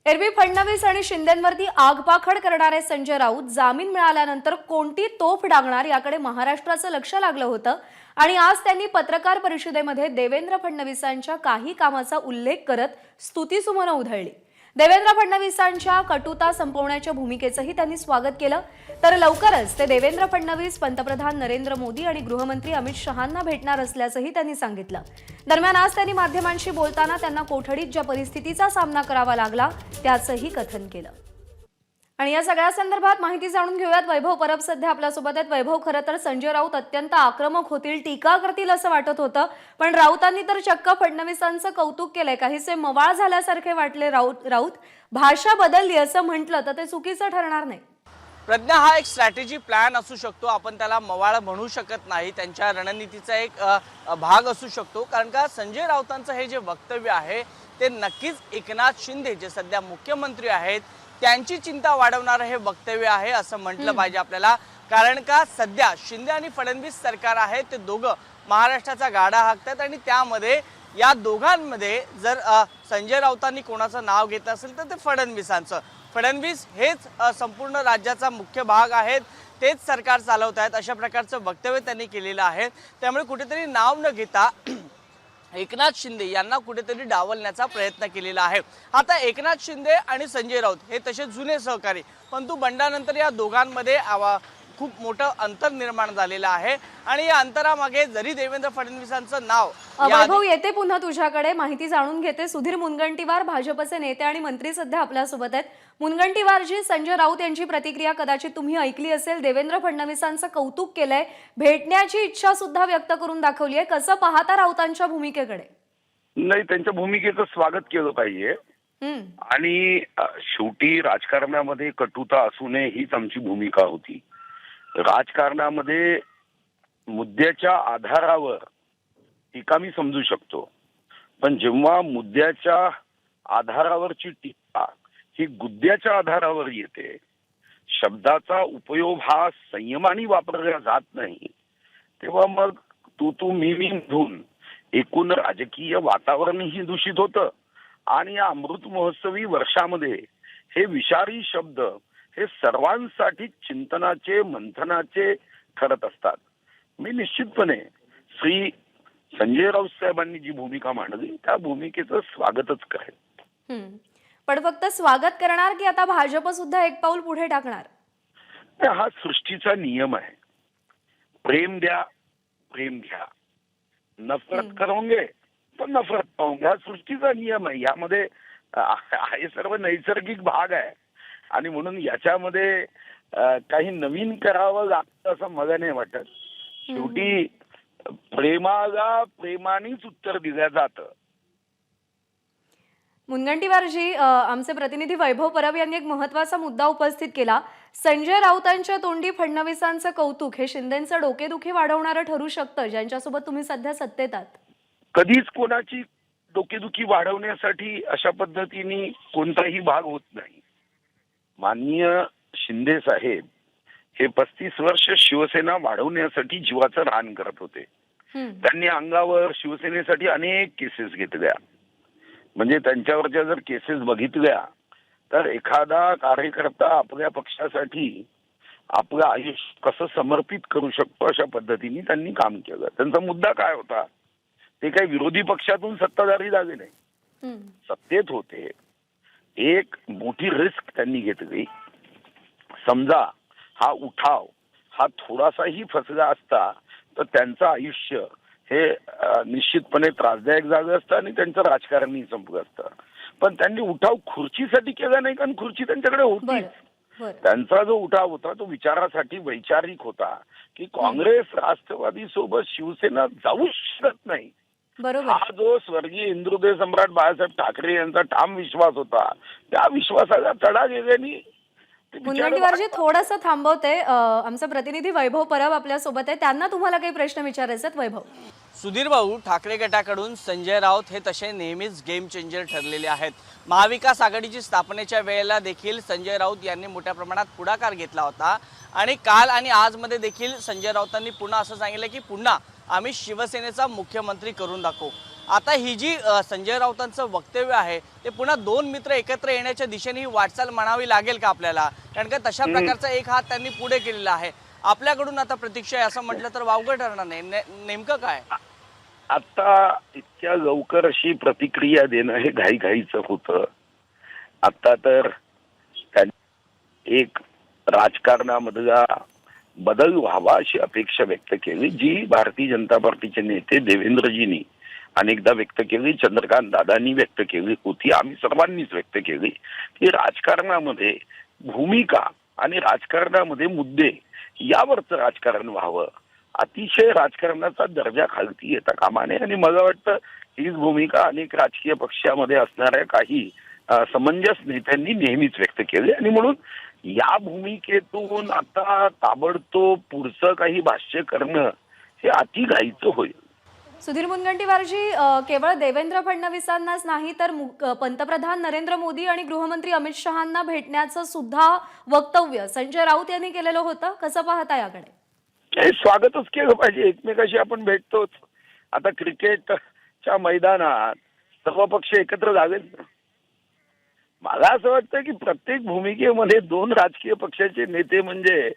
एरवी फडणवीस आणि शिंदेंवरती आगपाखड करणारे संजय राऊत जामीन मिळाल्यानंतर कोणती तोफ डागणार याकडे महाराष्ट्राचं लक्ष लागलं होतं आणि आज त्यांनी पत्रकार परिषदेमध्ये देवेंद्र फडणवीसांच्या काही कामाचा उल्लेख करत स्तुतिसुमनं उधळली। देवेंद्र फडणवीसांच्या कटुता संपवण्याच्या भूमिकेचंही त्यांनी स्वागत केलं। तर लवकरच ते देवेंद्र फडणवीस, पंतप्रधान नरेंद्र मोदी आणि गृहमंत्री अमित शहांना भेटणार असल्याचंही त्यांनी सांगितलं। दरम्यान आज त्यांनी माध्यमांशी बोलताना त्यांना कोठडीत ज्या परिस्थितीचा सामना करावा लागला त्याचंही कथन केलं। आणि या सगळ्या संदर्भात माहिती जाणून घेऊयात। वैभव परब सध्या आपल्या सोबत आहेत। वैभव, खरं तर संजय राऊत अत्यंत आक्रमक होतील, टीका करतील असं वाटत होतं, पण राऊतांनी तर चक्क फडणवीसांचं कौतुक केलंय। काहीसे मवाळ झाल्यासारखे वाटले राऊत भाषा बदलली असं म्हटलं तर ते चुकीचं ठरणार नाही। प्रज्ञा, हा एक स्ट्रॅटेजी प्लॅन असू शकतो, आपण त्याला मवाळ म्हणू शकत नाही, त्यांच्या रणनीतीचा एक भाग असू शकतो। कारण का संजय राऊतांचं हे जे वक्तव्य आहे ते नक्कीच एकनाथ शिंदे जे सध्या मुख्यमंत्री आहेत त्यांची चिंता वाढवणारं हे वक्तव्य आहे असं म्हटलं पाहिजे आपल्याला। कारण का सध्या शिंदे आणि फडणवीस सरकार आहे ते दोघं महाराष्ट्राचा गाडा हाकतात आणि त्यामध्ये या दोघांमध्ये जर संजय राऊतांनी कोणाचं नाव घेतलं असेल तर ते फडणवीसांचं। फडणवीस हेच संपूर्ण राज्याचा मुख्य भाग आहेत, तेच सरकार चालवत आहेत, अशा प्रकारचं वक्तव्य त्यांनी केलेलं आहे। त्यामुळे कुठेतरी नाव न घेता एकनाथ शिंदे यांना कुठेतरी डावलण्याचा प्रयत्न केलेला आहे। आता एकनाथ शिंदे आणि संजय राऊत हे तसे जुने सहकारी, परंतु बंडानंतर या दोघांमध्ये खूप मोठं अंतर निर्माण झालेलं आहे आणि या अंतरामागे जरी देवेंद्र फडणवीसांचं नाव वैभव येते पुन्हा तुझ्याकडे, माहिती जाणून घेते। सुधीर मुनगंटीवार भाजपचे नेते आणि मंत्री सध्या आपल्या सोबत आहेत। मुनगंटीवारजी, संजय राऊत यांची प्रतिक्रिया कदाचित तुम्ही ऐकली असेल। देवेंद्र फडणवीसांचं कौतुक केलंय, भेटण्याची इच्छा सुद्धा व्यक्त करून दाखवली आहे। कसं पाहता राऊतांच्या भूमिकेकडे? नाही, त्यांच्या भूमिकेचं स्वागत केलं पाहिजे आणि शेवटी राजकारणामध्ये कटुता असू नये हीच आमची भूमिका होती। राजकारणामध्ये मुद्द्याच्या आधारावर टीका मी समजू शकतो, पण जेव्हा मुद्द्याच्या आधारावरची टीका ही गुद्द्याच्या आधारावर येते, शब्दाचा उपयोग हा संयमाने वापरला जात नाही, तेव्हा मग तू मी मधून एकूण राजकीय वातावरणही दूषित होतं आणि या अमृत महोत्सवी वर्षामध्ये हे विषारी शब्द हे सर्वांसाठी चिंतनाचे, मंथनाचे ठरत असतात। मी निश्चितपणे श्री संजय राऊत साहेबांनी जी भूमिका मांडली त्या भूमिकेचं स्वागतच करेल। पण फक्त स्वागत करणार की आता भाजप सुद्धा एक पाऊल पुढे टाकणार? हा सृष्टीचा नियम आहे, प्रेम द्या प्रेम घ्या, नफरत करोगे तो नफरत पाहूंगे, हा सृष्टीचा नियम आहे। यामध्ये हे सर्व नैसर्गिक भाग आहे आणि म्हणून याच्यामध्ये काही नवीन करावं लागतं असं मला नाही वाटत। शेवटी प्रेमाला प्रेमानेच उत्तर दिलं जातं। मुनगंटीवारजी, आमचे प्रतिनिधी वैभव परब यांनी एक महत्त्वाचा मुद्दा उपस्थित केला। संजय राऊतांच्या तोंडी फडणवीसांचं कौतुक हे शिंदेंचं डोकेदुखी वाढवणारं ठरू शकतं, ज्यांच्यासोबत तुम्ही सध्या सत्तेत आहात। कधीच कोणाची डोकेदुखी वाढवण्यासाठी अशा पद्धतीने कोणताही भाग होत नाही। माननीय शिंदे साहेब हे 35 वर्ष शिवसेना वाढवण्यासाठी जीवाचं रान करत होते। त्यांनी अंगावर शिवसेनेसाठी अनेक केसेस घेतल्या, म्हणजे त्यांच्यावरच्या जर केसेस बघितल्या तर एखादा कार्यकर्ता आपल्या पक्षासाठी आपलं आयुष्य कसं समर्पित करू शकतो अशा पद्धतीने त्यांनी काम केलं। त्यांचा मुद्दा काय होता, ते काही विरोधी पक्षातून सत्ताधारी झाले नाही, सत्तेत होते। एक मोठी रिस्क त्यांनी घेतली। समजा हा उठाव हा थोडासाही फसला असता तर त्यांचं आयुष्य हे निश्चितपणे त्रासदायक झालं असतं आणि त्यांचं राजकारणही संपलं असतं। पण त्यांनी उठाव खुर्चीसाठी केला नाही, कारण खुर्ची त्यांच्याकडे होती। त्यांचा जो उठाव होता तो विचारासाठी वैचारिक होता की काँग्रेस राष्ट्रवादी सोबत शिवसेना जाऊ शकत नाही। हा जो स्वर्गीय हिंदुहृदय सम्राट बाळासाहेब ठाकरे यांचा ठाम विश्वास होता, त्या विश्वासाला तडा गेल्याने। मुनगंटीवारजी, थोडंसं थांबवते, आमचा प्रतिनिधी वैभव परब आपल्या सोबत आहे, त्यांना तुम्हाला काही प्रश्न विचारायचे आहेत। वैभव, सुधीर भाऊ, ठाकरे गटाकडून संजय राऊत हे तसे नेहमीच गेम चेंजर ठरलेले आहेत। महाविकास आघाडीची स्थापनेच्या वेळेला देखील संजय राऊत यांनी मोठ्या प्रमाणात पुढाकार घेतला होता आणि काल आणि आज मध्ये देखील संजय राऊतांनी पुन्हा असं सांगितलं की पुन्हा आम्ही शिवसेनेचा मुख्यमंत्री करून दाखवू। आता ही जी संजय राऊतांचं वक्तव्य आहे ते पुन्हा दोन मित्र एकत्र येण्याच्या दिशेने ही वाटचाल म्हणावी लागेल का आपल्याला? कारण का तशा प्रकारचा एक हात त्यांनी पुढे केलेला आहे. आपल्याकडून आता प्रतीक्षा आहे असं म्हटलं तर वावगं ठरणार नाही. नेमकं काय? आता इतक्या लवकर अशी प्रतिक्रिया देणं हे घाईघाईचं होतं. आता तर एक राजकारणामधला बदल व्हावा अशी अपेक्षा व्यक्त केली, जी भारतीय जनता पार्टीचे नेते देवेंद्रजींनी अनेकदा व्यक्त केली, चंद्रकांत दादांनी व्यक्त केली होती, आम्ही सर्वांनीच व्यक्त केली की राजकारणामध्ये भूमिका आणि राजकारणामध्ये मुद्दे यावरचं राजकारण व्हावं. अतिशय राजकारणाचा दर्जा खालती येता कामा नये आणि मला वाटतं हीच भूमिका अनेक राजकीय पक्षामध्ये असणाऱ्या काही समंजस नेत्यांनी नेहमीच व्यक्त केली आणि म्हणून या भूमिकेतून आता ताबडतोब पुढचं काही भाष्य करणं हे अतिघाईचं होईल. सुधीर मुनगंटीवारजी, केवळ देवेंद्र फडणवीसांनाच नाही तर पंतप्रधान नरेंद्र मोदी आणि गृहमंत्री अमित शहांना भेटण्याचं सुद्धा वक्तव्य संजय राऊत यांनी केलेलं होतं. कसं पाहता याकडे? हे स्वागतच केलं पाहिजे. एकमेकाशी आपण भेटतोच. आता क्रिकेटच्या मैदानात सर्व पक्ष एकत्र जावेत ना. मला असं वाटतं की प्रत्येक भूमिकेमध्ये दोन राजकीय पक्षाचे नेते म्हणजे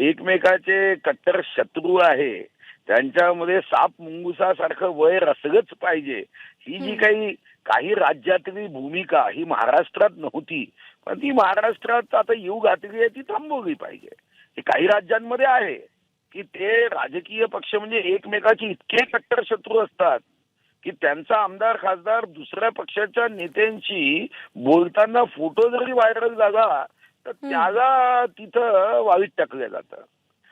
एकमेकाचे कट्टर शत्रू आहे. त्यांच्यामध्ये साप मुंगुसासारखं वैर असलंच पाहिजे. ही जी काही राज्यातली भूमिका ही महाराष्ट्रात नव्हती, पण ती महाराष्ट्रात आता येऊ घातली आहे, ती थांबवली पाहिजे. हे काही राज्यांमध्ये आहे की ते राजकीय पक्ष म्हणजे एकमेकाचे इतके कट्टर शत्रू असतात की त्यांचा आमदार खासदार दुसऱ्या पक्षाच्या नेत्यांशी बोलताना फोटो जरी व्हायरल झाला तर त्याला तिथं वाळीत टाकलं जातं.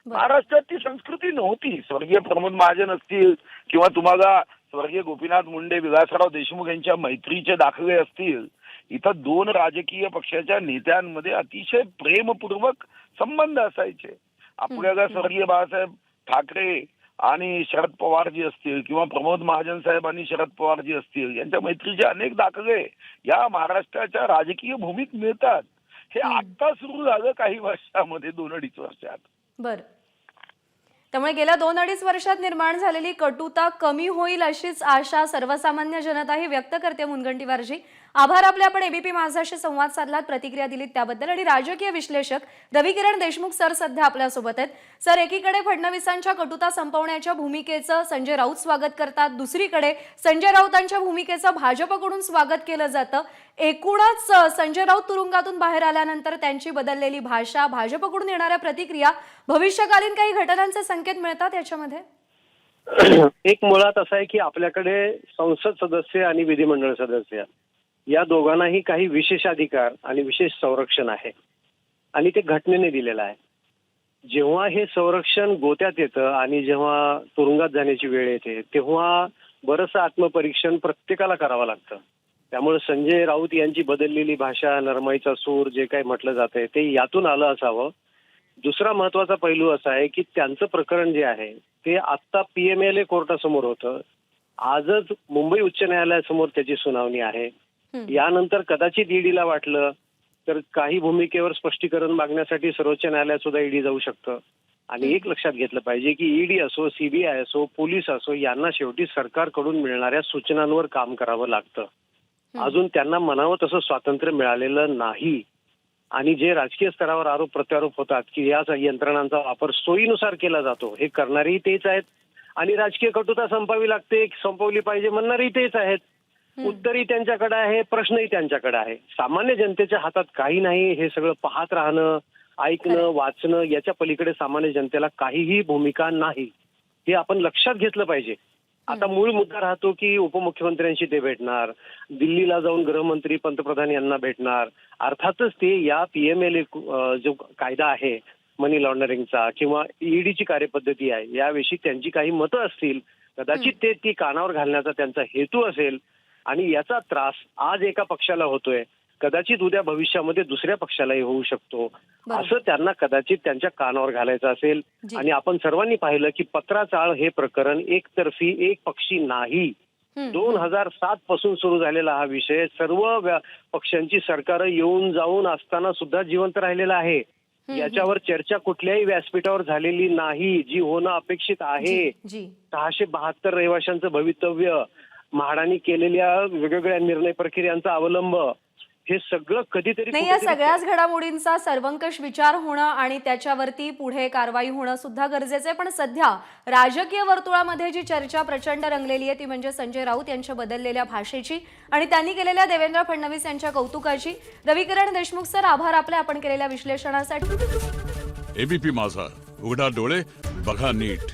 महाराष्ट्रात ती संस्कृती नव्हती. स्वर्गीय प्रमोद महाजन असतील किंवा तुम्हाला स्वर्गीय गोपीनाथ मुंडे, विलासराव देशमुख यांच्या मैत्रीचे दाखले असतील, इथं दोन राजकीय पक्षाच्या नेत्यांमध्ये अतिशय प्रेमपूर्वक संबंध असायचे. आपल्याला स्वर्गीय बाळासाहेब ठाकरे आणि शरद पवारजी असतील किंवा प्रमोद महाजन साहेब आणि शरद पवारजी असतील यांच्या मैत्रीचे अनेक दाखले या महाराष्ट्राच्या राजकीय भूमीत मिळतात. हे आता सुरू झालं काही वर्षामध्ये, 2-2.5 वर्षात. बर, त्यामुळे गेल्या 2-2.5 वर्षात निर्माण झालेली कटुता कमी होईल अशीच आशा सर्वसामान्य जनता ही व्यक्त करते. मुनगंटीवारजी, आभार आपले. आपण एबीपी माझाशी संवाद साधलात, प्रतिक्रिया दिलीत त्याबद्दल. आणि राजकीय विश्लेषक रविकिरण देशमुख सर सध्या आपल्यासोबत आहेत. सर, एकीकडे फडणवीसांच्या कटुता संपवण्याच्या भूमिकेचं संजय राऊत स्वागत करतात, दुसरीकडे संजय राऊतांच्या भूमिकेचं भाजपकडून स्वागत केलं जातं. एकूणच संजय राऊत तुरुंगातून बाहेर आल्यानंतर त्यांची बदललेली भाषा, भाजपकडून येणाऱ्या प्रतिक्रिया, भविष्यकालीन काही घटनांचे संकेत मिळतात याच्यामध्ये? एक मुळात असं आहे की आपल्याकडे संसद सदस्य आणि विधिमंडळ सदस्य या दोघांनाही काही विशेषाधिकार आणि विशेष संरक्षण आहे आणि ते घटनेने दिलेलं आहे. जेव्हा हे संरक्षण गोत्यात येतं आणि जेव्हा तुरुंगात जाण्याची वेळ येते तेव्हा बरंचसं आत्मपरीक्षण प्रत्येकाला करावं लागतं. त्यामुळे संजय राऊत यांची बदललेली भाषा, नरमाईचा सूर, जे काही म्हटलं जातंय ते यातून आलं असावं. दुसरा महत्वाचा पैलू असा आहे की त्यांचं प्रकरण जे आहे ते आत्ता PMLA कोर्टासमोर होतं. आजच मुंबई उच्च न्यायालयासमोर त्याची सुनावणी आहे. यानंतर कदाचित ईडीला वाटलं तर काही भूमिकेवर स्पष्टीकरण मागण्यासाठी सर्वोच्च न्यायालयात सुद्धा ईडी जाऊ शकतं. आणि एक लक्षात घेतलं पाहिजे की ईडी असो, CBI असो, पोलीस असो, यांना शेवटी सरकारकडून मिळणाऱ्या सूचनांवर काम करावं लागतं. अजून त्यांना म्हणावं तसं स्वातंत्र्य मिळालेलं नाही. आणि जे राजकीय स्तरावर आरोप प्रत्यारोप होतात की या यंत्रणांचा वापर सोयीनुसार केला जातो, हे करणारेही तेच आहेत. आणि राजकीय कटुता संपावी लागते, संपवली पाहिजे म्हणणारेही तेच आहेत. उत्तरही त्यांच्याकडे आहे, प्रश्नही त्यांच्याकडे आहे. सामान्य जनतेच्या हातात काही नाही. हे सगळं पाहत राहणं, ऐकणं, वाचणं, याच्या पलीकडे सामान्य जनतेला काहीही भूमिका नाही. हे आपण लक्षात घेतलं पाहिजे. आता मूळ मुद्दा राहतो की उपमुख्यमंत्र्यांशी ते भेटणार, दिल्लीला जाऊन गृहमंत्री, पंतप्रधान यांना भेटणार. अर्थातच ते या PMLA जो कायदा आहे मनी लॉन्डरिंगचा किंवा ईडीची कार्यपद्धती आहे याविषयी त्यांची काही मतं असतील. कदाचित ते ती कानावर घालण्याचा त्यांचा हेतू असेल. आणि याचा त्रास आज एका पक्षाला होतोय, कदाचित उद्या भविष्यामध्ये दुसऱ्या पक्षालाही होऊ शकतो, असं त्यांना कदाचित त्यांच्या कानावर घालायचं असेल. आणि आपण सर्वांनी पाहिलं की पत्राचाळ हे प्रकरण एकतर्फी, एक पक्षी नाही. 2007 पासून सुरू झालेला हा विषय सर्व पक्षांची सरकारं येऊन जाऊन असताना सुद्धा जिवंत राहिलेला आहे. याच्यावर चर्चा कुठल्याही व्यासपीठावर झालेली नाही, जी होणं अपेक्षित आहे. 672 रहिवाशांचं भवितव्य, म्हाडानी केलेल्या वेगवेगळ्या निर्णय प्रक्रियांचा अवलंब, हे सगळं कधीतरी नाही, या कुठेतरी सगळ्याच घडामोडींचा सर्वंकष विचार होणं आणि त्याच्यावरती पुढे कारवाई होणं सुद्धा गरजेचं आहे. पण सध्या राजकीय वर्तुळामध्ये जी चर्चा प्रचंड रंगलेली आहे ती म्हणजे संजय राऊत यांच्या बदललेल्या भाषेची आणि त्यांनी केलेल्या देवेंद्र फडणवीस यांच्या कौतुकाची. रविकिरण देशमुख सर, आभार आपले आपण केलेल्या विश्लेषणासाठी. एबीपी माझा, उघडा डोळे बघा नीट.